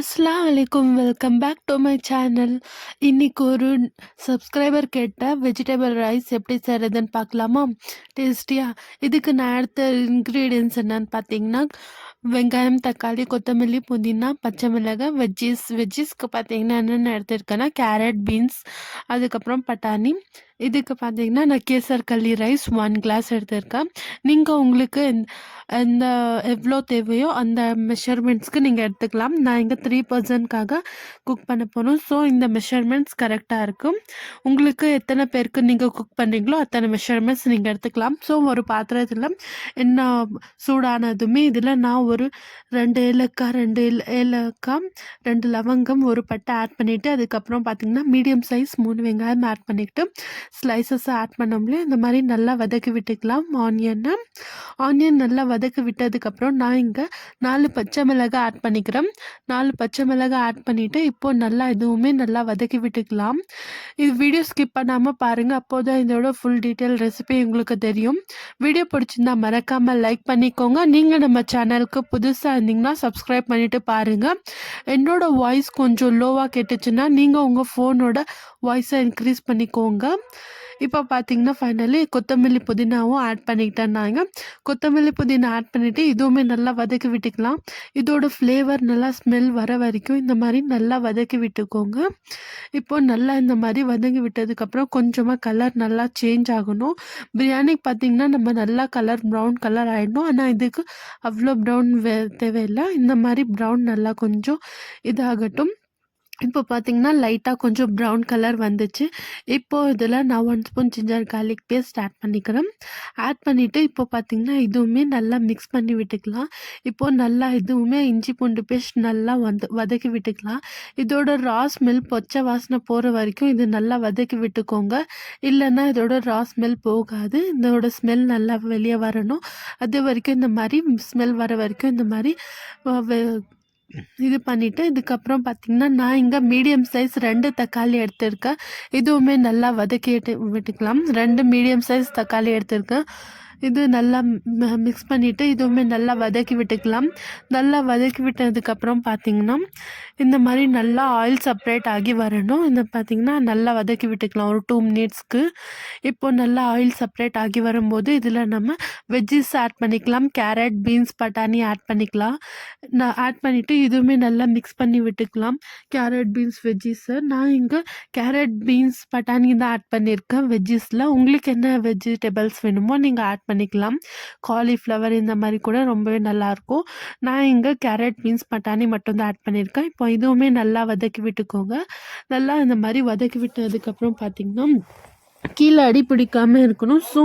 அஸ்ஸலாமு அலைக்கும். Welcome back to my channel. இன்னைக்கு ஒரு சப்ஸ்கிரைபர் கேட்ட வெஜிடபிள் ரைஸ் எப்படி செய்கிறதுன்னு பார்க்கலாமா? டேஸ்டியாக இதுக்கு நான் எடுத்த இன்க்ரீடியன்ஸ் என்னன்னு பார்த்தீங்கன்னா, வெங்காயம், தக்காளி, கொத்தமல்லி, புதினா, பச்சை மிளகாய், வெஜ்ஜிஸ்க்கு பார்த்தீங்கன்னா என்னென்ன எடுத்திருக்கேன்னா கேரட், பீன்ஸ், அதுக்கப்புறம் பட்டாணி. இதுக்கு பார்த்தீங்கன்னா நான் கேசர்கல்லி ரைஸ் 1 கிளாஸ் எடுத்திருக்கேன். நீங்கள் உங்களுக்கு எந்த எவ்வளோ தேவையோ அந்த மெஷர்மெண்ட்ஸ்க்கு நீங்கள் எடுத்துக்கலாம். நான் இங்கே 3 பர்சன்ட்காக குக் பண்ண போகிறோம். ஸோ இந்த மெஷர்மெண்ட்ஸ் கரெக்டாக இருக்கும். உங்களுக்கு எத்தனை பேருக்கு நீங்கள் குக் பண்ணுறீங்களோ அத்தனை மெஷர்மெண்ட்ஸ் நீங்கள் எடுத்துக்கலாம். ஸோ ஒரு பாத்திரத்தில் எண்ணெய் சூடானதுமே இதில் நான் ஒரு 2 ஏலக்காய், 2 லவங்கம், ஒரு பட்டை ஆட் பண்ணிவிட்டு, அதுக்கப்புறம் பார்த்திங்கன்னா மீடியம் சைஸ் 3 வெங்காயம் ஆட் பண்ணிவிட்டு ஸ்லைசஸை ஆட் பண்ணோம்லையே இந்த மாதிரி நல்லா வதக்கி விட்டுக்கலாம். ஆனியன் நல்லா வதக்கி விட்டதுக்கப்புறம் நான் இங்கே 4 பச்சை மிளகாய் ஆட் பண்ணிக்கிறேன். 4 பச்சை மிளகாய் ஆட் பண்ணிவிட்டு இப்போது நல்லா இதுவுமே நல்லா வதக்கி விட்டுக்கலாம். இது வீடியோ ஸ்கிப் பண்ணாமல் பாருங்கள், அப்போ தான் இதோட ஃபுல் டீட்டெயில் ரெசிபி உங்களுக்கு தெரியும். வீடியோ பிடிச்சிருந்தா மறக்காமல் லைக் பண்ணிக்கோங்க. நீங்கள் நம்ம சேனலுக்கு புதுசாக இருந்தீங்கன்னா சப்ஸ்கிரைப் பண்ணிவிட்டு பாருங்கள். என்னோடய வாய்ஸ் கொஞ்சம் லோவாக கேட்டுச்சுன்னா நீங்கள் உங்கள் ஃபோனோட வாய்ஸை இன்க்ரீஸ் பண்ணிக்கோங்க. இப்போ பார்த்தீங்கன்னா ஃபைனலி கொத்தமல்லி, புதினாவும் ஆட் பண்ணிக்கிட்டேன்னாங்க. கொத்தமல்லி, புதினா ஆட் பண்ணிவிட்டு இதுவுமே நல்லா வதக்கி விட்டுக்கலாம். இதோட ஃப்ளேவர் நல்லா ஸ்மெல் வர வரைக்கும் இந்த மாதிரி நல்லா வதக்கி விட்டுக்கோங்க. இப்போது நல்லா இந்த மாதிரி வதக்கி விட்டதுக்கப்புறம் கொஞ்சமாக கலர் நல்லா சேஞ்ச் ஆகணும். பிரியாணிக்கு பார்த்திங்கன்னா நம்ம நல்லா ப்ரௌன் கலர் ஆகிடணும். ஆனால் இதுக்கு அவ்வளோ ப்ரௌன் தேவையில்லை. இந்த மாதிரி ப்ரௌன் நல்லா கொஞ்சம் இதாகட்டும். இப்போ பார்த்தீங்கன்னா லைட்டாக கொஞ்சம் ப்ரௌன் கலர் வந்துச்சு. இப்போது இதில் நான் 1 spoon ginger garlic paste add பண்ணிக்கிறேன். ஆட் பண்ணிவிட்டு இப்போ பார்த்தீங்கன்னா இதுவுமே நல்லா மிக்ஸ் பண்ணி விட்டுக்கலாம். இப்போது நல்லா இதுவுமே இஞ்சி பூண்டு பேஸ்ட் நல்லா வதக்கி விட்டுக்கலாம். இதோட ரா ஸ்மெல் பச்சை வாசனை போகிற வரைக்கும் இது நல்லா வதக்கி விட்டுக்கோங்க. இல்லைன்னா இதோட ரா ஸ்மெல் போகாது. இதோட ஸ்மெல் நல்லா வெளியே வரணும். அது வரைக்கும் இந்த மாதிரி ஸ்மெல் வர வரைக்கும் இந்த மாதிரி இது பண்ணிவிட்டு, இதுக்கப்புறம் பார்த்திங்கன்னா நான் இங்கே மீடியம் சைஸ் 2 தக்காளி எடுத்திருக்கேன். இதுவுமே நல்லா வதக்கிட்டு விட்டுக்கலாம். 2 மீடியம் சைஸ் தக்காளி எடுத்திருக்கேன். இது நல்லா மிக்ஸ் பண்ணிவிட்டு இதுவுமே நல்லா வதக்கி விட்டுக்கலாம். நல்லா வதக்கி விட்டதுக்கப்புறம் பார்த்திங்கன்னா இந்த மாதிரி நல்லா ஆயில் செப்ரேட் ஆகி வரணும். இந்த பார்த்திங்கன்னா நல்லா வதக்கி விட்டுக்கலாம் ஒரு 2 மினிட்ஸ்க்கு. இப்போது நல்லா ஆயில் செப்ரேட் ஆகி வரும்போது இதில் நம்ம வெஜ்ஜிஸ் ஆட் பண்ணிக்கலாம். கேரட், பீன்ஸ், பட்டாணி ஆட் பண்ணிக்கலாம். நான் ஆட் பண்ணிவிட்டு இதுவுமே நல்லா மிக்ஸ் பண்ணி விட்டுக்கலாம். கேரட், பீன்ஸ், வெஜ்ஜிஸை நான் இங்கே கேரட், பீன்ஸ், பட்டாணி தான் ஆட் பண்ணியிருக்கேன் வெஜ்ஜிஸில். உங்களுக்கு என்ன வெஜிடபிள்ஸ் வேணுமோ நீங்கள் ஆட் பண்ணிக்கலாம். காலிஃப்ளவர் இந்த மாதிரி கூட ரொம்பவே நல்லாயிருக்கும். நான் இங்கே கேரட், பீன்ஸ், பட்டாணி மட்டும்தான் ஆட் பண்ணியிருக்கேன். இப்போ இதுவுமே நல்லா வதக்கி விட்டுக்கோங்க. நல்லா இந்த மாதிரி வதக்கி விட்டதுக்கப்புறம் பார்த்திங்கன்னா கீழே அடி பிடிக்காமல் இருக்கணும். ஸோ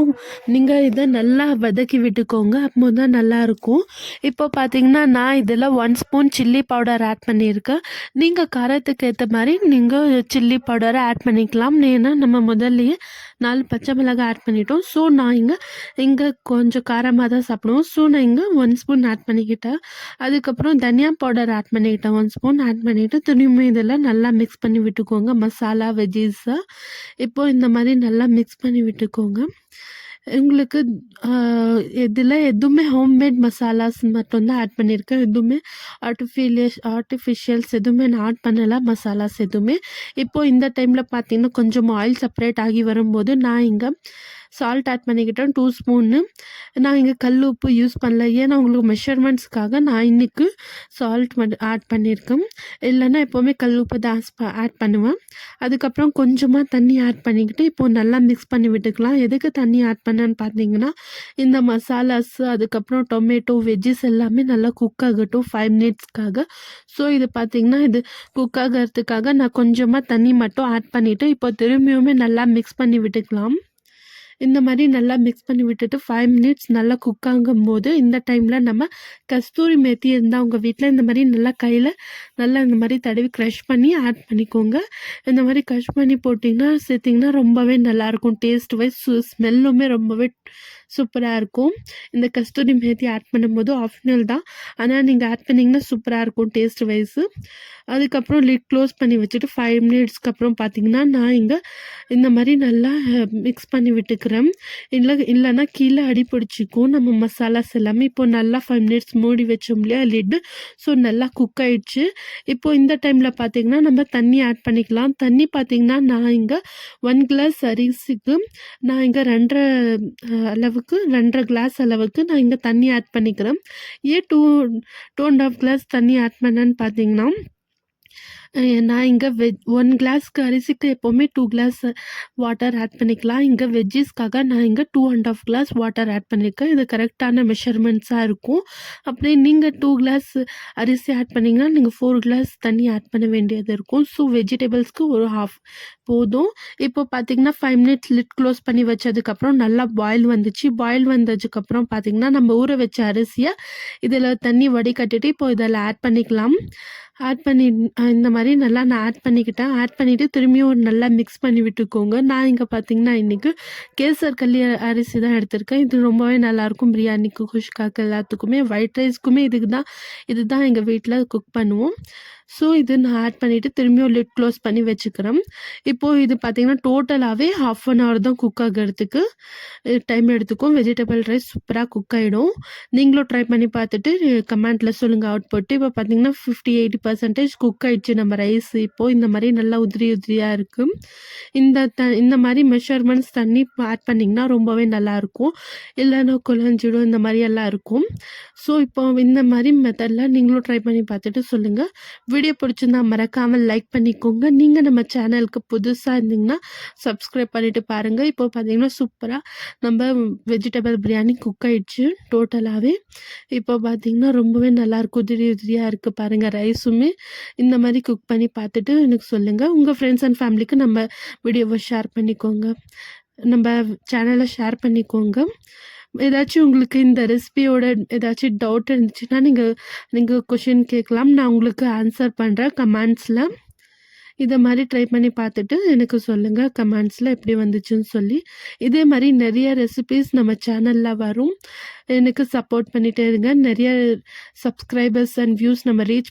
நீங்கள் இதை நல்லா வதக்கி விட்டுக்கோங்க. அப்போ தான் நல்லாயிருக்கும். இப்போ பார்த்தீங்கன்னா நான் இதில் 1 ஸ்பூன் சில்லி பவுடர் ஆட் பண்ணியிருக்கேன். நீங்கள் காரத்துக்கு ஏற்ற மாதிரி நீங்கள் சில்லி பவுடரை ஆட் பண்ணிக்கலாம். ஏன்னா நம்ம முதல்லையே 4 பச்சை மிளகாய் ஆட் பண்ணிட்டோம். ஸோ நான் இங்கே கொஞ்சம் காரமாக தான் சாப்பிடுவோம். ஸோ நான் இங்கே 1 ஸ்பூன் ஆட் பண்ணிக்கிட்டேன். அதுக்கப்புறம் தனியா பவுடர் ஆட் பண்ணிக்கிட்டேன். 1 ஸ்பூன் ஆட் பண்ணிவிட்டு திரும்பியும் இதில் நல்லா மிக்ஸ் பண்ணி விட்டுக்கோங்க மசாலா, வெஜ்ஜீஸை. இப்போது இந்த மாதிரி நல்லா மிக்ஸ் பண்ணி விட்டுக்கோங்க. உங்களுக்கு இதில் எதுவுமே ஹோம்மேட் மசாலாஸ் மட்டும்தான் ஆட் பண்ணியிருக்கேன். எதுவுமே ஆர்டிஃபிஷியல்ஸ் எதுவுமே நான் ஆட் பண்ணலை, மசாலாஸ் எதுவுமே. இப்போது இந்த டைமில் பார்த்தீங்கன்னா கொஞ்சம் ஆயில் செப்ரேட் ஆகி வரும்போது நான் இங்கே சால்ட் ஆட் பண்ணிக்கிட்டேன் 2 ஸ்பூன்னு. நான் இங்கே கல் உப்பு யூஸ் பண்ணல. ஏன்னா உங்களுக்கு மெஷர்மெண்ட்ஸ்க்காக நான் இன்றைக்கி சால்ட் மட்டும் ஆட் பண்ணியிருக்கேன். இல்லைன்னா எப்போவுமே கல் உப்பு தான் ஆட் பண்ணுவேன். அதுக்கப்புறம் கொஞ்சமாக தண்ணி ஆட் பண்ணிக்கிட்டு இப்போது நல்லா மிக்ஸ் பண்ணி விட்டுக்கலாம். எதுக்கு தண்ணி ஆட் பண்ணேன்னு பார்த்தீங்கன்னா இந்த மசாலாஸ், அதுக்கப்புறம் டொமேட்டோ, வெஜ்ஜஸ் எல்லாமே நல்லா குக் ஆகட்டும் 5 மினிட்ஸ்க்காக. ஸோ இது பார்த்திங்கன்னா இது குக் ஆகிறதுக்காக நான் கொஞ்சமாக தண்ணி மட்டும் ஆட் பண்ணிவிட்டு இப்போ திரும்பியுமே நல்லா மிக்ஸ் பண்ணி விட்டுக்கலாம். இந்த மாதிரி நல்லா மிக்ஸ் பண்ணி விட்டுட்டு 5 மினிட்ஸ் நல்லா குக் ஆகும்போது இந்த டைமில் நம்ம கஸ்தூரி மேத்தி இருந்தால் உங்கள் வீட்டில் இந்த மாதிரி நல்லா கையில் நல்லா இந்த மாதிரி தடவி க்ரஷ் பண்ணி ஆட் பண்ணிக்கோங்க. இந்த மாதிரி க்ரஷ் பண்ணி போட்டிங்கன்னா சேர்த்திங்கன்னா ரொம்பவே நல்லாயிருக்கும். டேஸ்ட் வைஸ் ஸ்மெல்லுமே ரொம்பவே சூப்பராக இருக்கும். இந்த கஸ்தூரி மேத்தி ஆட் பண்ணும்போது ஆப்ஷனல் தான், ஆனால் நீங்கள் ஆட் பண்ணிங்கன்னா சூப்பராக இருக்கும் டேஸ்ட் வைஸு. அதுக்கப்புறம் லிட் க்ளோஸ் பண்ணி வச்சுட்டு 5 மினிட்ஸ்க்கு அப்புறம் பார்த்தீங்கன்னா நான் இங்கே இந்த மாதிரி நல்லா மிக்ஸ் பண்ணி விட்டுக்கிறேன். இல்லைன்னா கீழே அடி பிடிச்சிக்கும் நம்ம மசாலாஸ் எல்லாமே. இப்போ நல்லா 5 மினிட்ஸ் மூடி வச்சோம் இல்லையா லிட்டு, ஸோ நல்லா குக் ஆயிடுச்சு. இப்போ இந்த டைமில் பார்த்தீங்கன்னா நம்ம தண்ணி ஆட் பண்ணிக்கலாம். தண்ணி பார்த்தீங்கன்னா நான் இங்கே 1 கிளாஸ் அரிசிக்கு நான் இங்கே 2.5 கிளாஸ் அளவுக்கு நான் இங்கே தண்ணி ஆட் பண்ணிக்கிறேன். ஏன் 2.5 கிளாஸ் தண்ணி ஆட் பண்ணேன்னு பார்த்தீங்கன்னா நான் இங்கே 1 கிளாஸ்க்கு அரிசிக்கு எப்போவுமே 2 கிளாஸ் வாட்டர் ஆட் பண்ணிக்கலாம். இங்கே வெஜ்ஜீஸ்க்காக நான் இங்கே 2.5 கிளாஸ் வாட்டர் ஆட் பண்ணியிருக்கேன். இது கரெக்டான மெஷர்மெண்ட்ஸாக இருக்கும். அப்படியே நீங்கள் 2 கிளாஸ் அரிசி ஆட் பண்ணிங்கன்னா நீங்கள் 4 கிளாஸ் தண்ணி ஆட் பண்ண வேண்டியது இருக்கும். ஸோ வெஜிடபிள்ஸ்க்கு ஒரு ஹாஃப் போதும். இப்போ பார்த்தீங்கன்னா 5 மினிட்ஸ் லிட் க்ளோஸ் பண்ணி வச்சதுக்கப்புறம் நல்லா பாயில் வந்துச்சு. பாயில் வந்ததுக்கப்புறம் பார்த்தீங்கன்னா நம்ம ஊற வச்ச அரிசியை இதில் தண்ணி வடிகட்டிட்டு இப்போ இதில் ஆட் பண்ணிக்கலாம். ஆட் பண்ணி இந்த மாதிரி நல்லா நான் ஆட் பண்ணிக்கிட்டேன். ஆட் பண்ணிவிட்டு திரும்பியும் ஒரு நல்லா மிக்ஸ் பண்ணி விட்டுக்கோங்க. நான் இங்கே பார்த்தீங்கன்னா இன்றைக்கி கேசர் கல்லி அரிசி தான் எடுத்திருக்கேன். இது ரொம்பவே நல்லாயிருக்கும் பிரியாணிக்கு, குஷ்காக்கு எல்லாத்துக்குமே. ஒயிட் ரைஸ்க்குமே இதுதான் எங்கள் வீட்டில் குக் பண்ணுவோம். ஸோ இது நான் ஆட் பண்ணிவிட்டு திரும்பியும் லிட் க்ளோஸ் பண்ணி வச்சுக்கிறேன். இப்போது இது பார்த்திங்கன்னா டோட்டலாகவே 1/2 hour தான் குக் ஆகிறதுக்கு டைம் எடுத்துக்கும். வெஜிடபிள் ரைஸ் சூப்பராக குக் ஆகிடும். நீங்களும் ட்ரை பண்ணி பார்த்துட்டு கமெண்ட்டில் சொல்லுங்கள் அவுட்புட்டு. இப்போ பார்த்தீங்கன்னா 50-80% குக் ஆகிடுச்சு நம்ம ரைஸ். இப்போது இந்த மாதிரி நல்லா உதிரியாக இருக்குது. இந்த மாதிரி மெஷர்மெண்ட்ஸ் தண்ணி ஆட் பண்ணிங்கன்னா ரொம்பவே நல்லாயிருக்கும். இல்லைன்னா குழஞ்சிடும், இந்த மாதிரி எல்லாம் இருக்கும். ஸோ இப்போ இந்த மாதிரி மெத்தடில் நீங்களும் ட்ரை பண்ணி பார்த்துட்டு சொல்லுங்கள். வீடியோ பிடிச்சிருந்தா மறக்காமல் லைக் பண்ணிக்கோங்க. நீங்கள் நம்ம சேனலுக்கு புதுசாக இருந்தீங்கன்னா சப்ஸ்கிரைப் பண்ணிவிட்டு பாருங்கள். இப்போ பார்த்தீங்கன்னா சூப்பராக நம்ம வெஜிடபிள் பிரியாணி குக் ஆகிடுச்சு டோட்டலாகவே. இப்போ பார்த்தீங்கன்னா ரொம்பவே நல்லாயிருக்கும், உதிரியாக இருக்குது பாருங்கள். ரைஸுமே இந்த மாதிரி குக் பண்ணி பார்த்துட்டு எனக்கு சொல்லுங்கள். உங்கள் ஃப்ரெண்ட்ஸ் அண்ட் ஃபேமிலிக்கு நம்ம வீடியோவை ஷேர் பண்ணிக்கோங்க, நம்ம சேனலை ஷேர் பண்ணிக்கோங்க. ஏதாச்சும் உங்களுக்கு இந்த ரெசிபியோட ஏதாச்சும் டவுட் இருந்துச்சுன்னா நீங்கள் கொஷின் கேட்கலாம். நான் உங்களுக்கு ஆன்சர் பண்ணுறேன் கமெண்ட்ஸில். இதை மாதிரி ட்ரை பண்ணி பார்த்துட்டு எனக்கு சொல்லுங்கள் கமெண்ட்ஸில் எப்படி வந்துச்சுன்னு சொல்லி. இதே மாதிரி நிறைய ரெசிபீஸ் நம்ம சேனலில் வரும். எனக்கு சப்போர்ட் பண்ணிகிட்டே இருங்க. நிறைய சப்ஸ்கிரைபர்ஸ் அண்ட் வியூஸ் நம்ம ரீச்